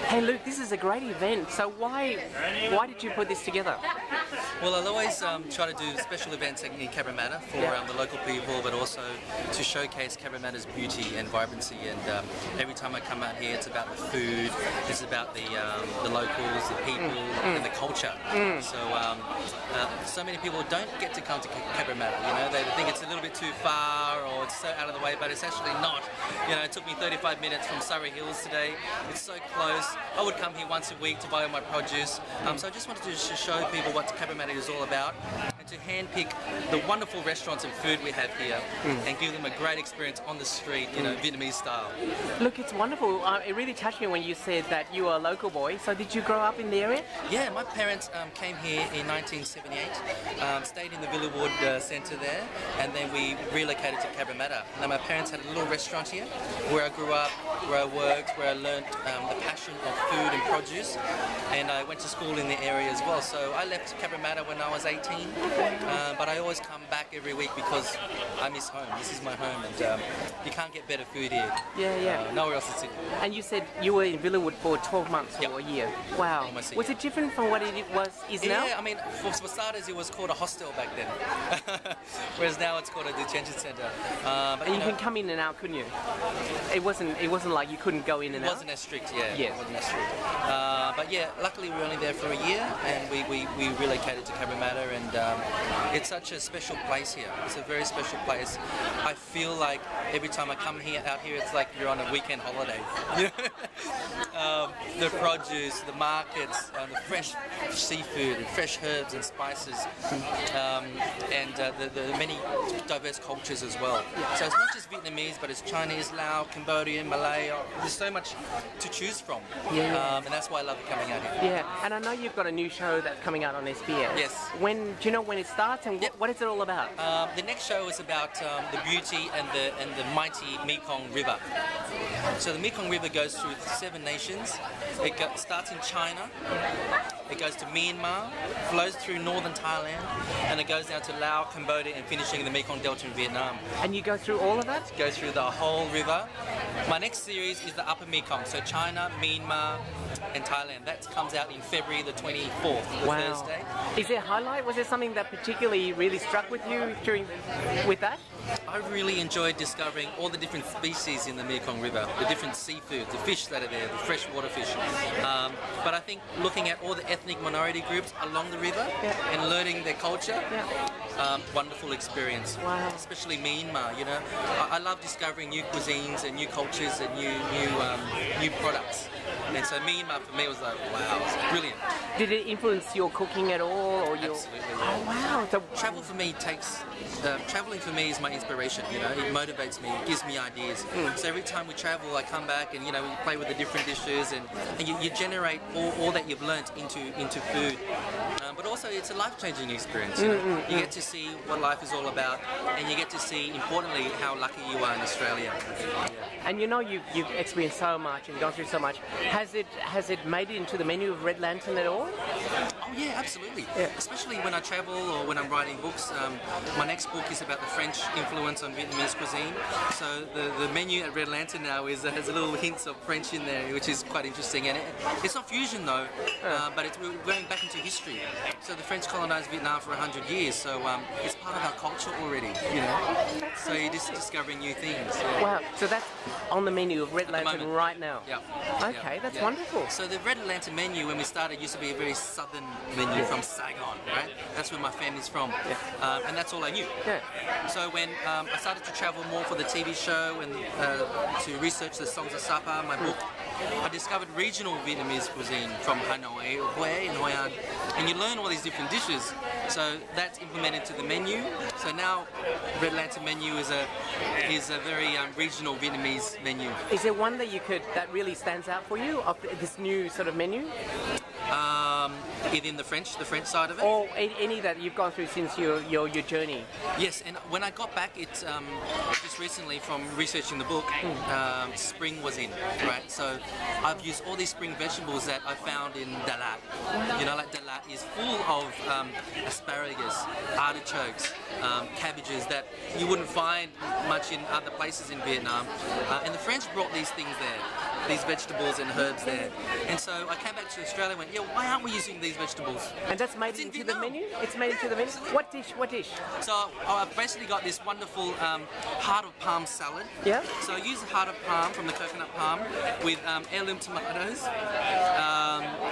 Hey Luke, this is a great event. So why did you put this together? Well, I'll always try to do special events in Cabramatta for the local people, but also to showcase Cabramatta's beauty and vibrancy. And every time I come out here, it's about the food, it's about the locals, the people, and the culture. So many people don't get to come to Cabramatta. You know, they think it's a little bit too far or it's so out of the way, but it's actually not. You know, it took me 35 minutes from Surrey Hills today. It's so close. I would come here once a week to buy all my produce. So I just wanted to show people what Cabramatta is all about, and to handpick the wonderful restaurants and food we have here, and give them a great experience on the street, you know, Vietnamese style. Look, it's wonderful. It really touched me when you said that you are a local boy. So did you grow up in the area? Yeah, my parents came here in 1978, stayed in the Villawood Centre there, and then we relocated to Cabramatta. Now my parents had a little restaurant here, where I grew up, where I worked, where I learnt the passion of food and produce, and I went to school in the area as well. So I left Cabramatta when I was 18, but I always come back every week because I miss home. This is my home, and you can't get better food here. Nowhere else is it. And you said you were in Villawood for 12 months or a year. Wow. Almost a was year. it different from what it is now? Yeah, I mean, for starters, it was called a hostel back then, whereas now it's called a detention centre. And you can come in and out, couldn't you? It wasn't like you couldn't go in and out. It wasn't as strict, It wasn't as strict. But yeah, luckily we were only there for a year, and we relocated to Cabramatta, and it's such a special place here. It's a very special place. I feel like every time I come out here, it's like you're on a weekend holiday. The produce, the markets, the fresh seafood, and fresh herbs and spices, and the many diverse cultures as well. So it's not just Vietnamese, but it's Chinese, Lao, Cambodian, Malay. There's so much to choose from, and that's why I love coming out here. Yeah, and I know you've got a new show that's coming out on SBS. Yes. Do you know when it starts, and what is it all about? The next show is about the beauty and the mighty Mekong River. So the Mekong River goes through 7 nations. It starts in China, it goes to Myanmar, flows through northern Thailand, and it goes down to Laos, Cambodia, and finishing in the Mekong Delta in Vietnam. And you go through all of that? Go through the whole river. My next series is the Upper Mekong, so China, Myanmar, and Thailand. That comes out in February the 24th, Thursday. Is there a highlight? Was there something that particularly really struck with you with that? I really enjoyed discovering all the different species in the Mekong River, the different seafood, the fish that are there, the freshwater fish. But I think looking at all the ethnic minority groups along the river and learning their culture, wonderful experience. Wow. Especially Myanmar, you know. I love discovering new cuisines and new cultures and new products. And so Myanmar for me was like, wow, it's brilliant. Did it influence your cooking at all, or your? Absolutely. Oh wow! So traveling for me is my inspiration. You know, it motivates me, it gives me ideas. So every time we travel, I come back and we play with the different dishes, and you generate all that you've learnt into food. But also, it's a life-changing experience. You get to see what life is all about, and you get to see, importantly, how lucky you are in Australia. And you've experienced so much and gone through so much. Has it made it into the menu of Red Lantern at all? Oh yeah, absolutely. Yeah. Especially when I travel or when I'm writing books. My next book is about the French influence on Vietnamese cuisine. So the menu at Red Lantern now has a little hints of French in there, which is quite interesting. And it's not fusion though, but we're going back into history. So the French colonized Vietnam for 100 years, so it's part of our culture already, you know. So you're just discovering new things. Yeah. Wow, so that's on the menu of Red Lantern right now? Yeah. Okay, that's wonderful. So the Red Lantern menu, when we started, used to be a very southern menu from Saigon, right? That's where my family's from, and that's all I knew. Yeah. So when I started to travel more for the TV show and to research the Songs of Sapa, my book, I discovered regional Vietnamese cuisine from Hanoi, Hue, and Hoi An, and you learn all these different dishes. So that's implemented to the menu. So now Red Lantern menu is a very regional Vietnamese menu. Is there one that really stands out for you of this new sort of menu? Within the French side of it? Or any that you've gone through since your journey? Yes, and when I got back, it's just recently from researching the book, spring was in, right? So I've used all these spring vegetables that I found in Dalat. You know, like Dalat is full of asparagus, artichokes, cabbages that you wouldn't find much in other places in Vietnam. And the French brought these things there. these vegetables and herbs there. And so I came back to Australia and went, yeah, why aren't we using these vegetables? And that's made into the menu? It's made into the menu? What dish? What dish? So I've basically got this wonderful heart of palm salad. Yeah. So I use the heart of palm from the coconut palm with heirloom tomatoes,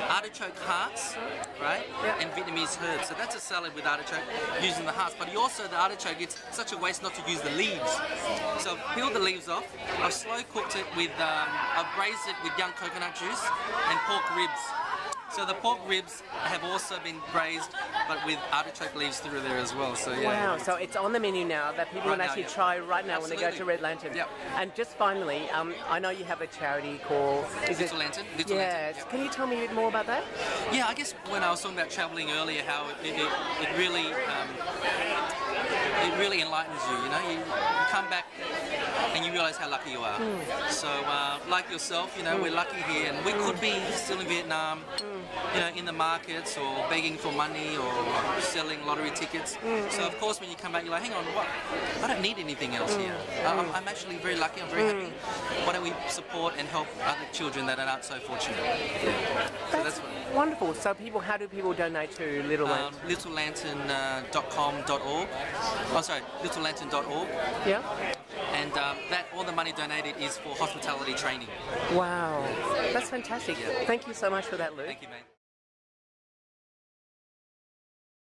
artichoke hearts, right? Yeah. And Vietnamese herbs. So that's a salad with artichoke using the hearts. But also the artichoke, it's such a waste not to use the leaves. So I've peeled the leaves off. I've slow cooked it with, I've braised it with young coconut juice and pork ribs. So the pork ribs have also been braised, but with artichoke leaves through there as well. So yeah. Wow! So it's on the menu now that people can actually try right now when they go to Red Lantern. Yep. And just finally, I know you have a charity called Little Lantern. Yes. Lantern, yep. Can you tell me a bit more about that? Yeah, I guess when I was talking about travelling earlier, how it really enlightens you. You know, you come back and you realise how lucky you are. So, like yourself, you know, we're lucky here, and we could be still in Vietnam, you know, in the markets or begging for money or selling lottery tickets. So, of course, when you come back, you're like, hang on, what? I don't need anything else here. I'm actually very lucky. I'm very happy. Why don't we support and help other children that are not so fortunate? So that's what. Wonderful. So how do people donate to Little Lantern? littlelantern.com.org. Oh, sorry, littlelantern.org. Yeah. And that all the money donated is for hospitality training. Wow, that's fantastic. Yeah. Thank you so much for that, Luke. Thank you, mate.